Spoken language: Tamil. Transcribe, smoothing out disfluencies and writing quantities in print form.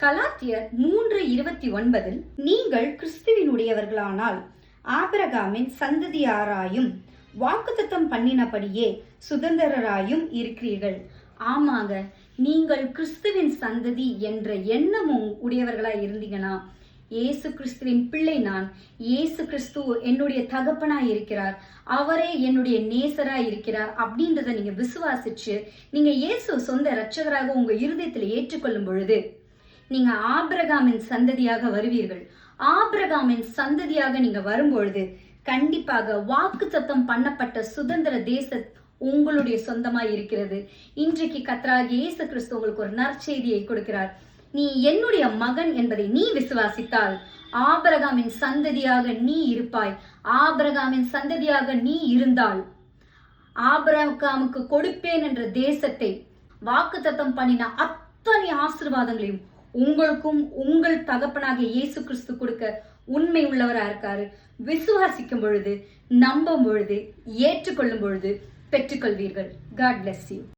கலாத்தியர் 3:29 நீங்கள் கிறிஸ்துவினுடையவர்களானால் ஆபிரகாமின் சந்ததியாராயும் வாக்குத்தத்தம் பண்ணினபடியே சுதந்திரராயும் இருக்கிறீர்கள். ஆமாங்க, நீங்கள் கிறிஸ்துவின் சந்ததி என்ற எண்ணமும் உடையவர்களாய் இருந்தீங்கன்னா, இயேசு கிறிஸ்துவின் பிள்ளை நான், இயேசு கிறிஸ்து என்னுடைய தகப்பனாய் இருக்கிறார், அவரே என்னுடைய நேசராய் இருக்கிறார் அப்படின்றத நீங்க விசுவாசிச்சு நீங்க இயேசு சொந்த இரட்சகராக உங்க இருதயத்துல ஏற்றுக்கொள்ளும் பொழுது நீங்க ஆபிரகாமின் சந்ததியாக வருவீர்கள். ஆபிரகாமின் சந்ததியாக நீங்க வரும்பொழுது கண்டிப்பாக வாக்குத்தத்தம் பண்ணப்பட்ட சுதந்திர தேச உங்களுடைய சொந்தமாய் இருக்கிறது. இன்றைக்கு கர்த்தராகிய இயேசு கிறிஸ்து உங்களுக்கு ஒரு நற்செய்தியை கொடுக்கிறார். நீ என்னுடைய மகன் என்பதை நீ விசுவாசித்தால் ஆபிரகாமின் சந்ததியாக நீ இருப்பாய். ஆபிரகாமின் சந்ததியாக நீ இருந்தால் ஆபிரகாமுக்கு கொடுப்பேன் என்ற தேசத்தை வாக்குத்தத்தம் பண்ணின அத்தனை ஆசீர்வாதங்களையும் உங்களுக்கும் உங்கள் தகப்பனாக இயேசு கிறிஸ்து கொடுக்க உண்மை உள்ளவரா இருக்காரு. விசுவாசிக்கும் பொழுது, நம்பும் பொழுது, ஏற்றுக்கொள்ளும் பொழுது பெற்றுக்கொள்வீர்கள். God bless you.